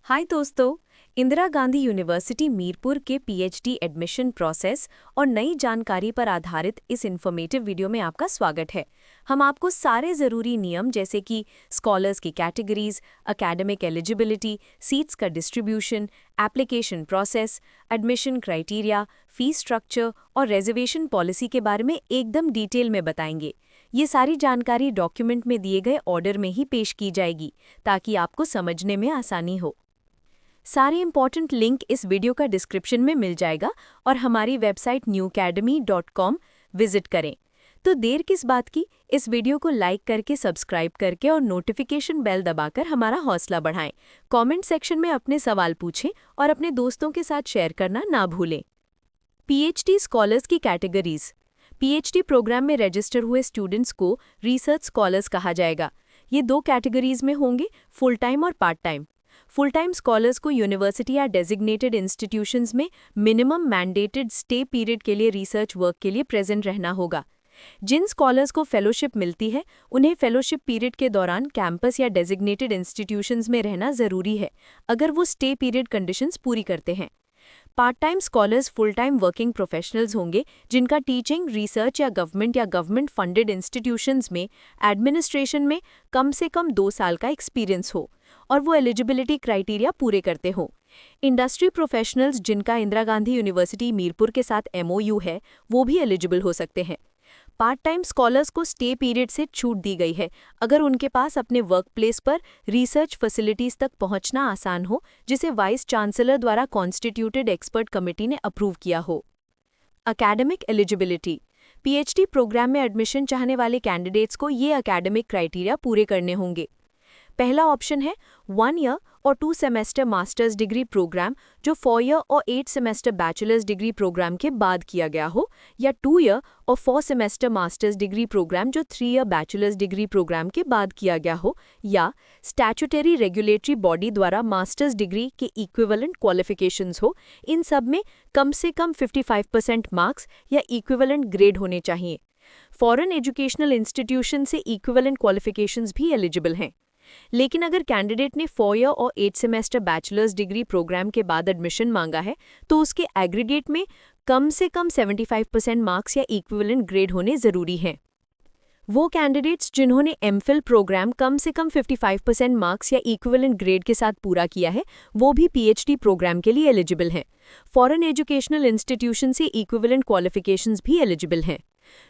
हाय दोस्तों, इंदिरा गांधी यूनिवर्सिटी मीरपुर के PhD admission process और नई जानकारी पर आधारित इस इन्फॉर्मेटिव वीडियो में आपका स्वागत है। हम आपको सारे ज़रूरी नियम जैसे कि स्कॉलर्स की कैटेगरीज, एकेडमिक एलिजिबिलिटी, सीट्स का distribution, application process, admission criteria, fees structure और रिजर्वेशन पॉलिसी के बारे में एकदम डिटेल में बताएंगे। ये सारी जानकारी डॉक्यूमेंट में दिए गए ऑर्डर में ही पेश की जाएगी ताकि आपको समझने में आसानी हो। सारे इंपॉर्टेंट लिंक इस वीडियो का डिस्क्रिप्शन में मिल जाएगा और हमारी वेबसाइट newacademy.com विजिट करें। तो देर किस बात की, इस वीडियो को लाइक करके, सब्सक्राइब करके और नोटिफिकेशन बेल दबाकर हमारा हौसला बढ़ाएं। कमेंट सेक्शन में अपने सवाल पूछें और अपने दोस्तों के साथ शेयर करना ना भूलें। पीएचडी स्कॉलर्स की कैटेगरीज। पीएचडी प्रोग्राम में रजिस्टर हुए स्टूडेंट्स को रिसर्च स्कॉलर्स कहा जाएगा। ये दो कैटेगरीज में होंगे, फुल टाइम और part time. Full time scholars को यूनिवर्सिटी या डेजिग्नेटेड इंस्टीट्यूशंस में मिनिमम मैंडेटेड स्टे पीरियड के लिए रिसर्च वर्क के लिए प्रेजेंट रहना होगा। जिन स्कॉलर्स को फेलोशिप मिलती है उन्हें फेलोशिप पीरियड के दौरान कैंपस या डेजिग्नेटेड इंस्टीट्यूशंस में रहना जरूरी है, अगर वो स्टे पीरियड कंडीशंस पूरी करते हैं। Part time scholars full time working professionals होंगे जिनका टीचिंग, रिसर्च या गवर्नमेंट फंडेड इंस्टीट्यूशंस में एडमिनिस्ट्रेशन में कम से कम 2 साल का एक्सपीरियंस हो और वो एलिजिबिलिटी क्राइटेरिया पूरे करते हो। इंडस्ट्री प्रोफेशनल्स जिनका इंदिरा गांधी यूनिवर्सिटी मीरपुर के साथ MOU है वो भी एलिजिबल हो सकते हैं। पार्ट टाइम स्कॉलर्स को स्टे पीरियड से छूट दी गई है अगर उनके पास अपने वर्क प्लेस पर रिसर्च फैसिलिटीज तक पहुंचना आसान हो, जिसे वाइस चांसलर द्वारा कॉन्स्टिट्यूटेड एक्सपर्ट कमेटी ने अप्रूव किया हो। Academic eligibility. पीएचडी प्रोग्राम में एडमिशन चाहने वाले कैंडिडेट्स को ये एकेडमिक क्राइटेरिया पूरे करने होंगे। पहला ऑप्शन है 1 ईयर और 2 सेमेस्टर मास्टर्स डिग्री प्रोग्राम जो 4 ईयर और 8 सेमेस्टर बैचलर्स डिग्री प्रोग्राम के बाद किया गया हो, या 2 ईयर और 4 सेमेस्टर मास्टर्स डिग्री प्रोग्राम जो 3 ईयर बैचलर्स डिग्री प्रोग्राम के बाद किया गया हो, या स्टैट्यूटरी रेगुलेटरी बॉडी द्वारा मास्टर्स डिग्री के इक्विवेलेंट क्वालिफिकेशंस हो। इन सब में कम से कम 55% मार्क्स या इक्विवेलेंट ग्रेड होने चाहिए। फॉरेन एजुकेशनल इंस्टीट्यूशन से इक्विवेलेंट क्वालिफिकेशंस भी एलिजिबल हैं। लेकिन अगर कैंडिडेट ने 4 ईयर और 8 सेमेस्टर बैचलर्स डिग्री प्रोग्राम के बाद एडमिशन मांगा है तो उसके एग्रीगेट में कम से कम 75% मार्क्स या इक्विवेलेंट ग्रेड होने जरूरी हैं। वो कैंडिडेट्स जिन्होंने MPhil प्रोग्राम कम से कम 55% मार्क्स या इक्विवेलेंट ग्रेड के साथ पूरा किया है वो भी PhD प्रोग्राम के लिए एलिजिबल हैं। फॉरेन एजुकेशनल इंस्टीट्यूशन से इक्विवेलेंट क्वालिफिकेशंस भी एलिजिबल हैं।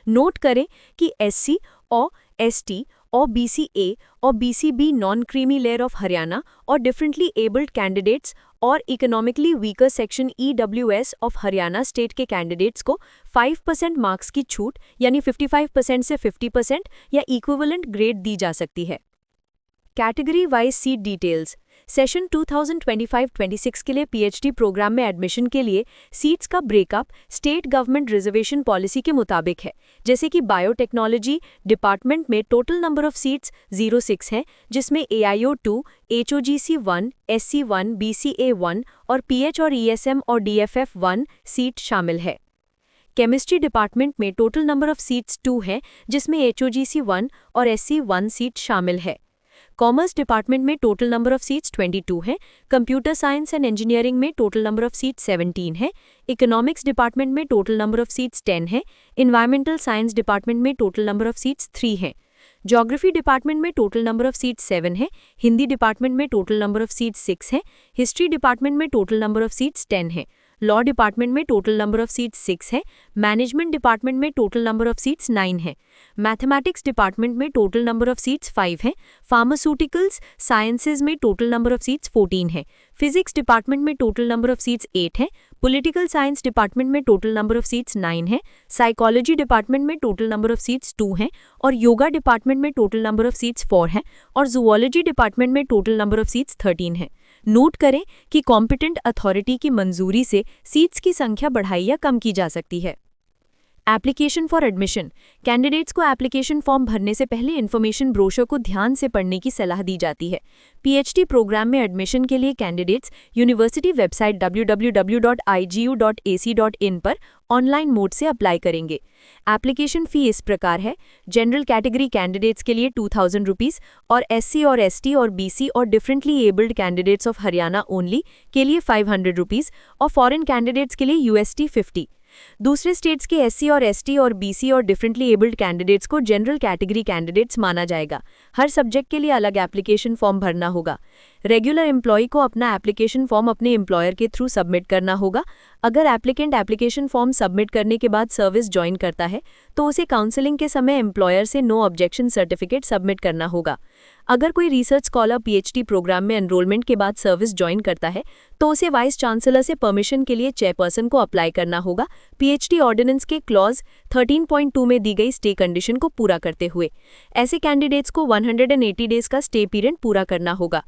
नोट करें कि SC और ST और BCA और BCB non creamy layer of Haryana और डिफरेंटली एबल्ड कैंडिडेट्स और economically weaker section EWS of Haryana state के कैंडिडेट्स को 5% मार्क्स की छूट यानी 55% से 50% या इक्विवेलेंट ग्रेड दी जा सकती है। Category wise seat details. Session 2025-26 के लिए पीएचडी प्रोग्राम में एडमिशन के लिए सीट्स का breakup state government reservation policy के मुताबिक है। जैसे कि बायोटेक्नोलॉजी डिपार्टमेंट में टोटल नंबर ऑफ सीट्स 06 है, जिसमें AIO 2, HOGC 1, SC 1, BCA 1 और PH और ESM और DFF 1 सीट शामिल है। केमिस्ट्री डिपार्टमेंट में टोटल नंबर ऑफ सीट्स 2 है, जिसमें HOGC 1 और SC 1 सीट शामिल है। कॉमर्स डिपार्टमेंट में टोटल नंबर ऑफ सीट्स 22 है। कंप्यूटर साइंस एंड इंजीनियरिंग में टोटल नंबर ऑफ सीट्स 17 है। इकोनॉमिक्स डिपार्टमेंट में टोटल नंबर ऑफ सीट्स 10 है। एनवायरमेंटल साइंस डिपार्टमेंट में टोटल नंबर ऑफ सीट्स 3 है। ज्योग्राफी डिपार्टमेंट में टोटल नंबर ऑफ सीट्स 7 है। Hindi department में टोटल नंबर ऑफ सीट्स 6 है। हिस्ट्री डिपार्टमेंट में टोटल नंबर ऑफ सीट्स 10 है। लॉ डिपार्टमेंट में टोटल नंबर ऑफ सीट्स 6 है। मैनेजमेंट डिपार्टमेंट में टोटल नंबर ऑफ सीट्स 9 है। मैथमेटिक्स डिपार्टमेंट में टोटल नंबर ऑफ सीट्स 5 है। फार्मास्यूटिकल्स साइंसेज में टोटल नंबर ऑफ सीट्स 14 है। फिजिक्स डिपार्टमेंट में टोटल नंबर ऑफ सीट्स 8 है। पॉलिटिकल साइंस डिपार्टमेंट में टोटल नंबर ऑफ सीट्स 9 है। साइकोलॉजी डिपार्टमेंट में टोटल नंबर ऑफ सीट्स 2 है और योगा डिपार्टमेंट में टोटल नंबर ऑफ सीट्स 4 है और जूलॉजी डिपार्टमेंट में टोटल नंबर ऑफ सीट्स 13 है। नोट करें कि कॉम्पिटेंट अथॉरिटी की मंजूरी से सीट्स की संख्या बढ़ाई या कम की जा सकती है। Application for admission. कैंडिडेट्स को एप्लीकेशन फॉर्म भरने से पहले इन्फॉर्मेशन ब्रोशर को ध्यान से पढ़ने की सलाह दी जाती है। पीएचडी प्रोग्राम में एडमिशन के लिए कैंडिडेट्स यूनिवर्सिटी वेबसाइट www.igu.ac.in पर ऑनलाइन मोड से अप्लाई करेंगे। एप्लीकेशन फ़ी इस प्रकार है। जनरल कैटेगरी कैंडिडेट्स के लिए 2000 रुपीज़ और एससी और एसटी और बीसी और differently abled candidates of Haryana only के लिए 500 रुपीज़ और फॉरेन कैंडिडेट्स के लिए USD 50। दूसरे स्टेट्स के एससी और एसटी और बीसी और डिफरेंटली एबल्ड कैंडिडेट्स को जनरल कैटेगरी कैंडिडेट्स माना जाएगा। हर सब्जेक्ट के लिए अलग एप्लीकेशन फॉर्म भरना होगा। रेगुलर एम्प्लॉय को अपना एप्लीकेशन फॉर्म अपने एम्प्लॉयर के थ्रू सबमिट करना होगा। अगर एप्लीकेंट एप्लीकेशन फॉर्म सबमिट करने के बाद सर्विस ज्वाइन करता है तो उसे काउंसलिंग के समय एम्प्लॉयर से नो ऑब्जेक्शन सर्टिफिकेट सबमिट करना होगा। अगर कोई रिसर्च स्कॉलर पीएचडी प्रोग्राम में एनरोलमेंट के बाद सर्विस ज्वाइन करता है तो उसे वाइस चांसलर से परमिशन के लिए चेयरपर्सन को अप्लाई करना होगा, पीएचडी ऑर्डिनेंस के क्लॉज 13.2 में दी गई स्टे कंडीशन को पूरा करते हुए। ऐसे कैंडिडेट्स को 180 डेज का स्टे पीरियड पूरा करना होगा।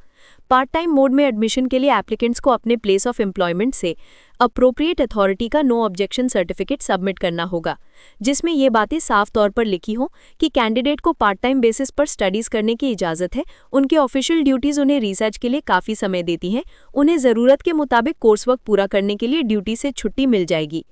पार्ट टाइम मोड में एडमिशन के लिए एप्लीकेंट्स को अपने प्लेस ऑफ एम्प्लॉयमेंट से अप्रोप्रिएट अथॉरिटी का नो ऑब्जेक्शन सर्टिफिकेट सबमिट करना होगा, जिसमें ये बातें साफ तौर पर लिखी हों कि कैंडिडेट को पार्ट टाइम बेसिस पर स्टडीज करने की इजाज़त है, उनके ऑफिशियल ड्यूटीज़ उन्हें रिसर्च के लिए काफ़ी समय देती हैं, उन्हें ज़रूरत के मुताबिक कोर्स वर्क पूरा करने के लिए ड्यूटी से छुट्टी मिल जाएगी।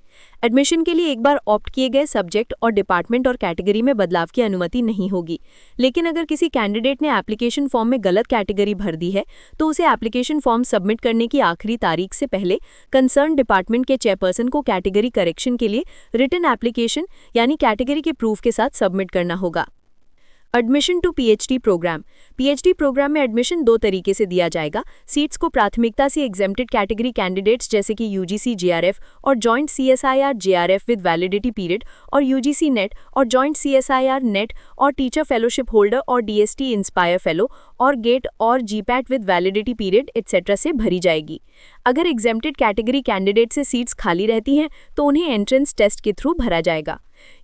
एडमिशन के लिए एक बार ऑप्ट किए गए सब्जेक्ट और डिपार्टमेंट और कैटेगरी में बदलाव की अनुमति नहीं होगी। लेकिन अगर किसी कैंडिडेट ने एप्लीकेशन फॉर्म में गलत कैटेगरी भर दी है तो उसे एप्लीकेशन फॉर्म सबमिट करने की आखिरी तारीख से पहले कंसर्न डिपार्टमेंट के चेयरपर्सन को कैटेगरी करेक्शन के लिए रिटन एप्लीकेशन यानी कैटेगरी के प्रूफ के साथ सबमिट करना होगा। Admission to PhD programme. PhD programme में एडमिशन दो तरीके से दिया जाएगा। सीट्स को प्राथमिकता से एग्जेम्प्टेड कैटेगरी कैंडिडेट्स जैसे कि यूजीसी जेआरएफ और joint CSIR JRF with validity period और यूजीसी नेट और जॉइंट सीएसआईआर नेट और टीचर फेलोशिप होल्डर और डीएसटी इंस्पायर फेलो और गेट और GPAT with validity period etcetera से भरी जाएगी। अगर एग्जेम्प्टेड कैटेगरी कैंडिडेट से सीट्स खाली रहती हैं तो उन्हें एंट्रेंस टेस्ट के थ्रू भरा जाएगा।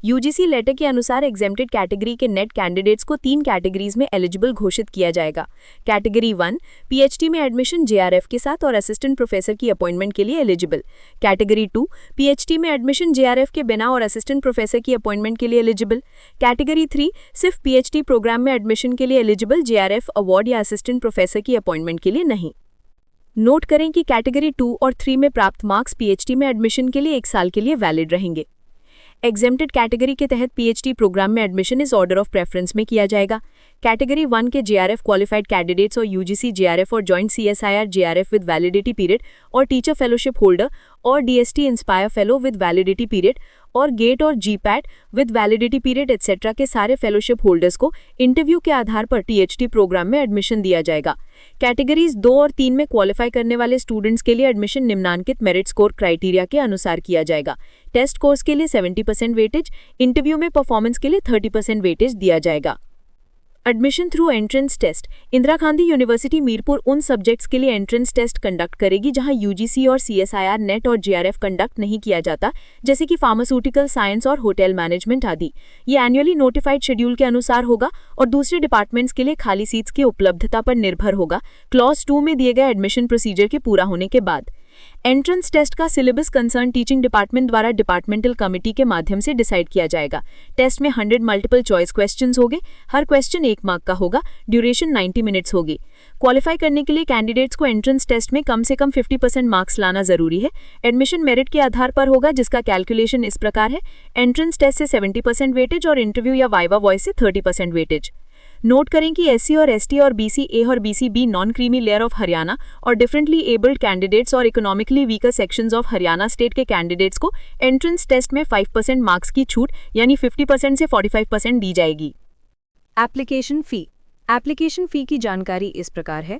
यूजीसी लेटर के अनुसार एग्जेम्प्टेड कैटेगरी के नेट कैंडिडेट्स को 3 कैटेगरीज में एलिजिबल घोषित किया जाएगा। कैटेगरी 1 पीएचडी में एडमिशन जेआरएफ के साथ और असिस्टेंट प्रोफेसर की अपॉइंटमेंट के लिए एलिजिबल। कैटेगरी 2 पीएचडी में एडमिशन जेआरएफ के बिना और असिस्टेंट प्रोफेसर की अपॉइंटमेंट के लिए एलिजिबल। कैटेगरी 3 सिर्फ पीएचडी प्रोग्राम में एडमिशन के लिए एलिजिबल, जेआरएफ अवार्ड या असिस्टेंट प्रोफेसर की अपॉइंटमेंट के लिए नहीं। नोट करें कि कैटेगरी 2 और 3 में प्राप्त मार्क्स पीएचडी में एडमिशन के लिए 1 साल के लिए वैलिड रहेंगे। एग्जेम्प्टेड कैटेगरी के तहत पीएचडी प्रोग्राम में एडमिशन इस ऑर्डर ऑफ प्रेफरेंस में किया जाएगा। कैटेगरी 1 के जेआरएफ क्वालिफाइड कैंडिडेट्स और यूजीसी जेआरएफ और joint CSIR JRF with validity period और टीचर फेलोशिप होल्डर और DST inspire fellow with validity period और गेट और GPAT with validity period etcetera के सारे फेलोशिप होल्डर्स को इंटरव्यू के आधार पर पीएचडी प्रोग्राम में एडमिशन दिया जाएगा। कैटेगरीज 2 और 3 में क्वालिफाई करने वाले स्टूडेंट्स के लिए एडमिशन निम्नांकित मेरिट स्कोर क्राइटेरिया के अनुसार किया जाएगा। टेस्ट कोर्स के लिए 70% वेटेज, इंटरव्यू में परफॉर्मेंस के लिए 30% वेटेज दिया जाएगा। Admission through entrance test. Indira Gandhi university Mirpur उन सब्जेक्ट्स के लिए एंट्रेंस टेस्ट कंडक्ट करेगी जहां यूजीसी और सीएसआईआर नेट और जेआरएफ कंडक्ट नहीं किया जाता, जैसे कि फार्मास्यूटिकल साइंस और होटल मैनेजमेंट आदि। ये एनुअली नोटिफाइड शेड्यूल के अनुसार होगा और दूसरे डिपार्टमेंट्स के लिए खाली सीट्स की उपलब्धता पर निर्भर होगा, क्लॉज 2 में दिए गए एडमिशन प्रोसीजर के पूरा होने के बाद। एंट्रेंस टेस्ट का सिलेबस कंसर्न टीचिंग डिपार्टमेंट द्वारा डिपार्टमेंटल कमिटी के माध्यम से डिसाइड किया जाएगा। टेस्ट में 100 मल्टीपल चॉइस क्वेश्चंस होंगे, हर क्वेश्चन 1 मार्क का होगा, ड्यूरेशन 90 मिनट्स होगी। क्वालिफाई करने के लिए कैंडिडेट्स को एंट्रेंस टेस्ट में कम से कम 50% मार्क्स लाना जरूरी है। एडमिशन मेरिट के आधार पर होगा, जिसका कैलकुलेशन इस प्रकार है। एंट्रेंस टेस्ट से 70% वेटेज और इंटरव्यू या वाइवा वॉइस से 30% वेटेज। नोट करें कि एससी और एसटी और बीसी ए और BC B non creamy layer of Haryana और डिफरेंटली एबल्ड कैंडिडेट्स और economically weaker sections of Haryana state के कैंडिडेट्स को एंट्रेंस टेस्ट में 5% मार्क्स की छूट यानी 50% से 45% दी जाएगी। Application fee. एप्लीकेशन फ़ी की जानकारी इस प्रकार है।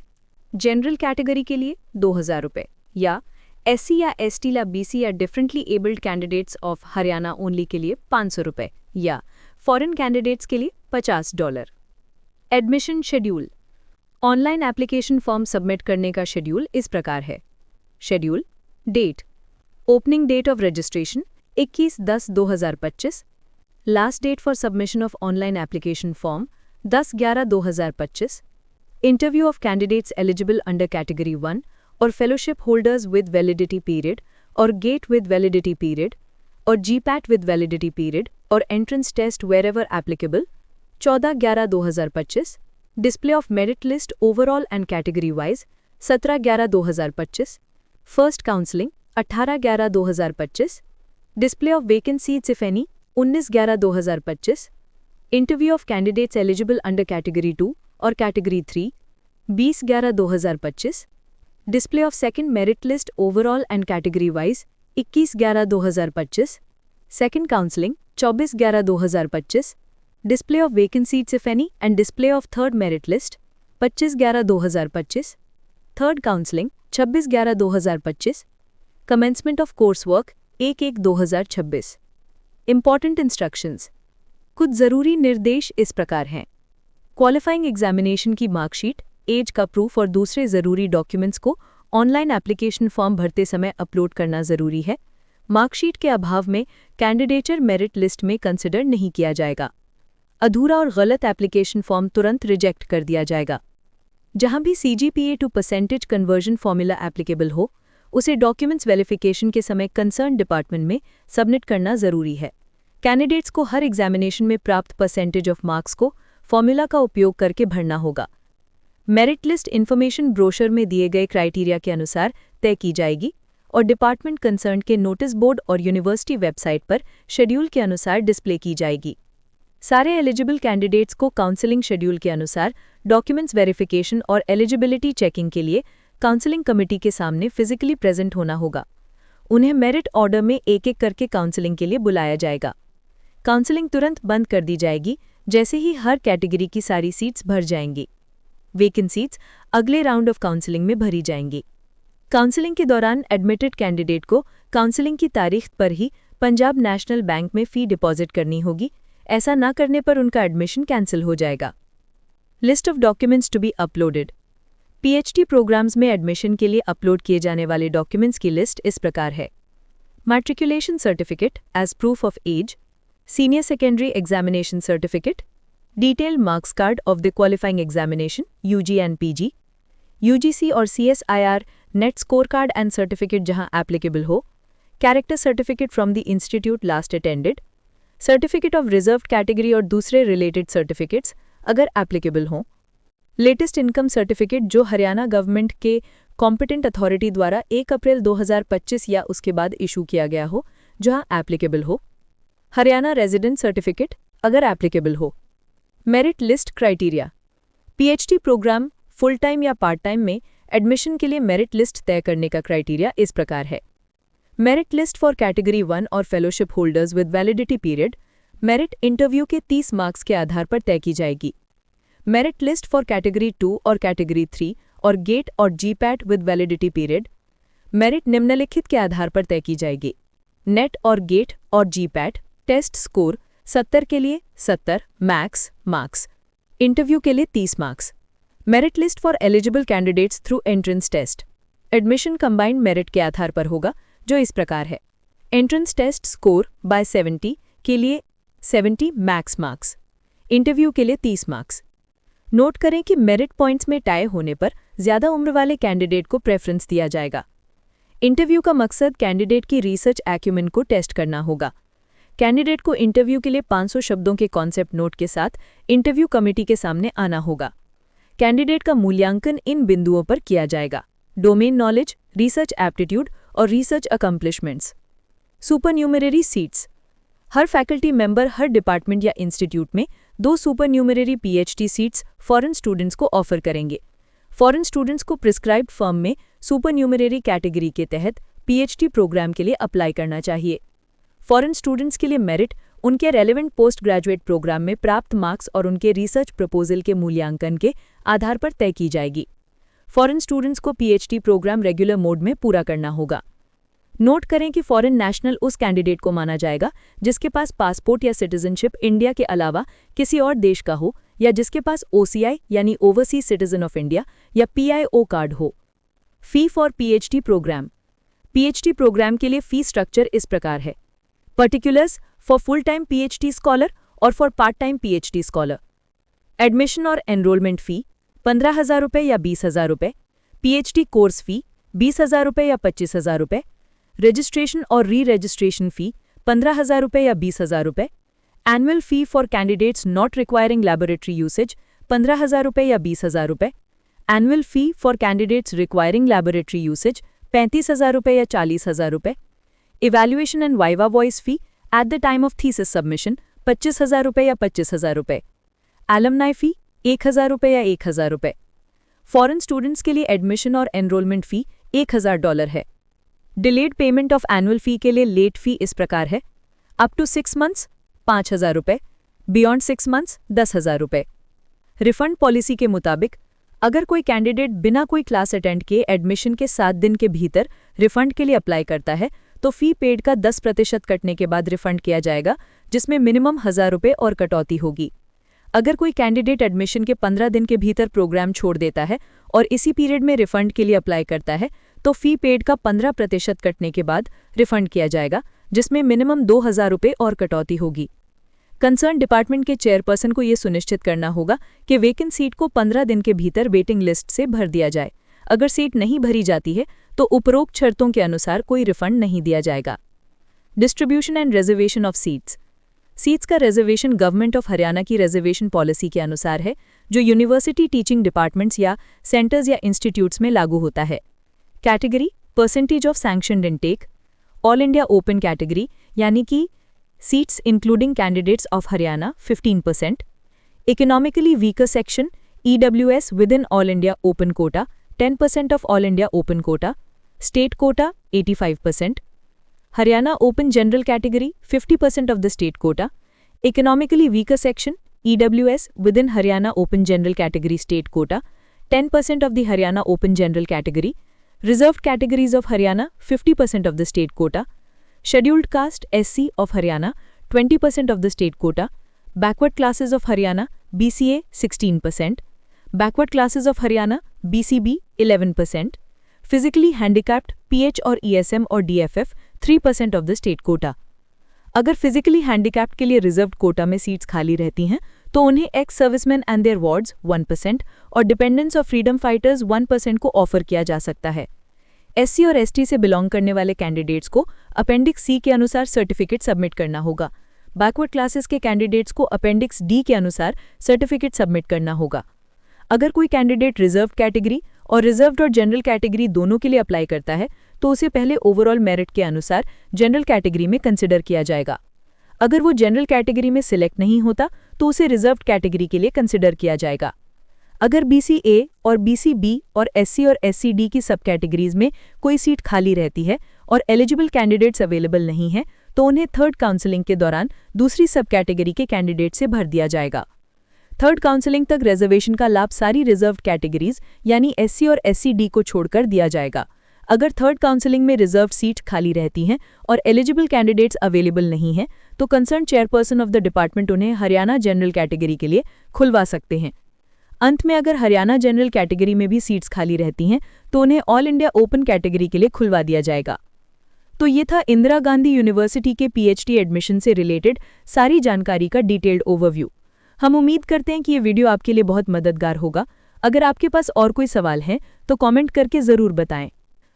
जनरल कैटेगरी के लिए 2000 रुपये या एससी या एसटी या बीसी या differently abled candidates of Haryana only के लिए 500 रुपये या फॉरेन कैंडिडेट्स के लिए $50। Admission schedule. Online application form submit करने का शेड्यूल इस प्रकार है। Schedule. Date. Opening date of registration 21/10/2025। Last date for submission of online application form 10/11/2025। Interview of candidates eligible under category 1 और fellowship holders with validity period और GATE with validity period. और GPAT with validity period और entrance test wherever applicable 14/11/2025, display of merit list overall and category wise 17/11/2025, first counselling 18/11/2025, display of vacancies if any 19/11/2025, interview of candidates eligible under category 2 और category 3 20/11/2025, display of second merit list overall and category wise 21/11/2025, second counselling 24/11/2025, display of vacancies if any and display of third merit list 25/11/2025, third counselling 26/11/2025, commencement of course work 1/1/2026। Important instructions. कुछ ज़रूरी निर्देश इस प्रकार हैं। Qualifying examination की marksheet, as का proof और दूसरे ज़रूरी डॉक्यूमेंट्स को ऑनलाइन एप्लीकेशन फॉर्म भरते समय अपलोड करना ज़रूरी है। मार्कशीट के अभाव में कैंडिडेचर मेरिट लिस्ट में कंसिडर नहीं किया जाएगा। अधूरा और गलत एप्लीकेशन फॉर्म तुरंत रिजेक्ट कर दिया जाएगा। जहां भी CGPA to percentage conversion formula applicable हो, उसे डॉक्यूमेंट्स वेरिफिकेशन के समय कंसर्न डिपार्टमेंट में सबमिट करना ज़रूरी है। कैंडिडेट्स को हर एग्जामिनेशन में प्राप्त परसेंटेज ऑफ मार्क्स को फॉर्मूला का उपयोग करके भरना होगा। मेरिट लिस्ट इन्फॉर्मेशन ब्रोशर में दिए गए क्राइटेरिया के अनुसार तय की जाएगी और डिपार्टमेंट कंसर्न के नोटिस बोर्ड और यूनिवर्सिटी वेबसाइट पर शेड्यूल के अनुसार डिस्प्ले की जाएगी। सारे एलिजिबल कैंडिडेट्स को काउंसलिंग शेड्यूल के अनुसार डॉक्यूमेंट्स वेरिफिकेशन और एलिजिबिलिटी चेकिंग के लिए काउंसलिंग कमेटी के सामने फिजिकली प्रेजेंट होना होगा। उन्हें मेरिट ऑर्डर में एक एक करके काउंसलिंग के लिए बुलाया जाएगा। काउंसलिंग तुरंत बंद कर दी जाएगी जैसे ही हर कैटेगरी की सारी सीट्स भर जाएंगी। वैकेंसीज अगले राउंड ऑफ काउंसलिंग में भरी जाएंगी। काउंसलिंग के दौरान एडमिटेड कैंडिडेट को काउंसलिंग की तारीख पर ही पंजाब नेशनल बैंक में फ़ी डिपॉजिट करनी होगी। ऐसा न करने पर उनका एडमिशन कैंसिल हो जाएगा। List of documents to be uploaded. PhD programmes में एडमिशन के लिए अपलोड किए जाने वाले डॉक्यूमेंट्स की लिस्ट इस प्रकार है। Matriculation certificate as proof of age, senior secondary examination certificate, detailed marks card of the qualifying examination UG and PG, UGC और CSIR NET score card and certificate जहां एप्लीकेबल हो, character certificate from the institute last attended, certificate of reserved category और दूसरे related certificates अगर applicable हों, latest income certificate जो Haryana government के competent authority द्वारा 1 अप्रैल 2025 या उसके बाद इशू किया गया हो जहां एप्लीकेबल हो, हरियाणा रेजिडेंट सर्टिफिकेट अगर एप्लीकेबल हो। Merit list criteria. PhD programme full time या पार्ट टाइम में एडमिशन के लिए मेरिट लिस्ट तय करने का क्राइटेरिया इस प्रकार है। मेरिट लिस्ट फॉर कैटेगरी 1 और fellowship holders with validity period merit interview के 30 मार्क्स के आधार पर तय की जाएगी। मेरिट लिस्ट फॉर कैटेगरी 2 और कैटेगरी 3 और गेट और GPAT with validity period merit निम्नलिखित के आधार पर तय की जाएगी। नेट और गेट और GPAT टेस्ट स्कोर 70 के लिए 70 मैक्स मार्क्स, इंटरव्यू के लिए 30 marks. Merit list for eligible candidates through entrance test admission combined merit के आधार पर होगा जो इस प्रकार है। एंट्रेंस टेस्ट स्कोर बाय 70 के लिए 70 मैक्स मार्क्स, इंटरव्यू के लिए 30 मार्क्स। नोट करें कि मेरिट पॉइंट्स में टाई होने पर ज़्यादा उम्र वाले कैंडिडेट को प्रेफरेंस दिया जाएगा। इंटरव्यू का मकसद कैंडिडेट की रिसर्च एक्यूमेन को टेस्ट करना होगा। कैंडिडेट को इंटरव्यू के लिए 500 शब्दों के कॉन्सेप्ट नोट के साथ इंटरव्यू कमेटी के सामने आना होगा। कैंडिडेट का मूल्यांकन इन बिंदुओं पर किया जाएगा: डोमेन नॉलेज, रिसर्च एप्टीट्यूड और रिसर्च अकम्प्लिशमेंट्स। सुपरन्यूमररी सीट्स। हर फैकल्टी मेंबर हर डिपार्टमेंट या इंस्टीट्यूट में 2 सुपरन्यूमररी PhD सीट्स फॉरेन स्टूडेंट्स को ऑफर करेंगे। फॉरेन स्टूडेंट्स को प्रिस्क्राइब्ड फर्म में सुपरन्यूमररी कैटेगरी के तहत PhD प्रोग्राम के लिए अप्लाई करना चाहिए। फॉरेन स्टूडेंट्स के लिए मेरिट उनके रेलेवेंट पोस्ट ग्रेजुएट प्रोग्राम में प्राप्त मार्क्स और उनके रिसर्च प्रपोजल के मूल्यांकन के आधार पर तय की जाएगी। फॉरेन स्टूडेंट्स को PhD प्रोग्राम रेगुलर मोड में पूरा करना होगा। नोट करें कि फॉरेन नेशनल उस कैंडिडेट को माना जाएगा जिसके पास पासपोर्ट या सिटीजनशिप इंडिया के अलावा किसी और देश का हो या जिसके पास OCI यानी ओवरसीज सिटीजन ऑफ इंडिया या PIO कार्ड हो। Fee for PhD programme. PhD programme के लिए फी स्ट्रक्चर इस प्रकार है। Particulars for full time PhD scholar और for part time PhD scholar. Admission और एनरोलमेंट फी 15,000 रुपये या 20,000 रुपये। PhD कोर्स फी 20,000 रुपये या 25,000 रुपये। रजिस्ट्रेशन और री रजिस्ट्रेशन फी 15,000 रुपये या 20,000 रुपये। Annual fee for candidates not requiring laboratory usage 15,000 रुपये या 20,000 रुपये। Annual fee for candidates requiring laboratory usage 35,000 रुपये या 40,000 रुपये। Evaluation and viva voice fee at the time of thesis submission 25,000 रुपये या 25,000 रुपये। एलमनाई फी 1,000 रुपये या 1,000 रुपये। फॉरेन स्टूडेंट्स के लिए एडमिशन और एनरोलमेंट फी $1,000 है। डिलेड पेमेंट ऑफ एनुअल फी के लिए लेट फी इस प्रकार है: अप टू 6 मंथ्स 5,000 रुपये, बियॉन्ड 6 मंथ्स 10,000 रुपये। रिफंड पॉलिसी के मुताबिक अगर कोई कैंडिडेट बिना कोई क्लास अटेंड किए एडमिशन के 7 दिन के भीतर रिफंड के लिए अप्लाई करता है तो फी पेड का 10% कटने के बाद रिफंड किया जाएगा, जिसमें मिनिमम 1,000 रुपये और कटौती होगी। अगर कोई कैंडिडेट एडमिशन के 15 दिन के भीतर प्रोग्राम छोड़ देता है और इसी पीरियड में रिफंड के लिए अप्लाई करता है तो फी पेड का 15% कटने के बाद रिफंड किया जाएगा, जिसमें मिनिमम 2,000 रुपये और कटौती होगी। कंसर्न डिपार्टमेंट के चेयरपर्सन को ये सुनिश्चित करना होगा कि वेकेंट सीट को 15 दिन के भीतर वेटिंग लिस्ट से भर दिया जाए। अगर सीट नहीं भरी जाती है तो उपरोक्त शर्तों के अनुसार कोई रिफंड नहीं दिया जाएगा। Distribution and reservation of seats का रिजर्वेशन गवर्नमेंट ऑफ हरियाणा की रिजर्वेशन पॉलिसी के अनुसार है, जो यूनिवर्सिटी टीचिंग डिपार्टमेंट्स या सेंटर्स या इंस्टीट्यूट्स में लागू होता है। Category percentage of sanctioned intake all India open category यानी कि seats including candidates of Haryana 15%। Economically weaker section EWS with in all India open quota 10% of all India open quota. State quota 85%। Haryana open general category 50% of the state quota. Economically weaker section EWS with in Haryana open general category state quota 10% of the Haryana open general category. Reserved categories of Haryana 50% of the state quota. Scheduled caste SC of Haryana 20% of the state quota. Backward classes of Haryana BCA 16%। Backward classes of Haryana BCB 11%। Physically handicapped PH और ESM और DFF 3% of the state quota. अगर physically handicapped के लिए reserved Kota में seats खाली रहती हैं तो उन्हें ex serviceman and their wards 1% और डिपेंडेंट्स ऑफ फ्रीडम फाइटर्स 1% को ऑफर किया जा सकता है। SC और ST से बिलोंग करने वाले कैंडिडेट्स को अपेंडिक्स C के अनुसार सर्टिफिकेट सबमिट करना होगा। बैकवर्ड क्लासेस के कैंडिडेट्स को अपेंडिक्स D के अनुसार सर्टिफिकेट सबमिट करना होगा। अगर कोई कैंडिडेट रिजर्व्ड कैटेगरी और रिजर्व्ड और जनरल कैटेगरी दोनों के लिए अप्लाई करता है तो उसे पहले ओवरऑल मेरिट के अनुसार जनरल कैटेगरी में कंसिडर किया जाएगा। अगर वो जनरल कैटेगरी में सिलेक्ट नहीं होता तो उसे रिजर्व्ड कैटेगरी के लिए कंसिडर किया जाएगा। अगर BCA और BCB और SC और SCD की सब कैटेगरीज में कोई सीट खाली रहती है और एलिजिबल कैंडिडेट्स अवेलेबल नहीं है तो उन्हें थर्ड काउंसलिंग के दौरान दूसरी सब कैटेगरी के कैंडिडेट से भर दिया जाएगा। थर्ड काउंसलिंग तक रिजर्वेशन का लाभ सारी रिजर्व्ड कैटेगरीज यानी SC और SCD को छोड़कर दिया जाएगा। अगर थर्ड काउंसलिंग में रिजर्व्ड सीट खाली रहती हैं और एलिजिबल कैंडिडेट्स अवेलेबल नहीं हैं तो concern chairperson of the department उन्हें हरियाणा जनरल कैटेगरी के लिए खुलवा सकते हैं। अंत में अगर हरियाणा जनरल कैटेगरी में भी सीट्स खाली रहती हैं तो उन्हें ऑल इंडिया ओपन कैटेगरी के लिए खुलवा दिया जाएगा। तो ये था इंदिरा गांधी यूनिवर्सिटी के PhD एडमिशन से रिलेटेड सारी जानकारी का डिटेल्ड ओवरव्यू। हम उम्मीद करते हैं कि ये वीडियो आपके लिए बहुत मददगार होगा। अगर आपके पास और कोई सवाल है तो कमेंट करके ज़रूर बताएं।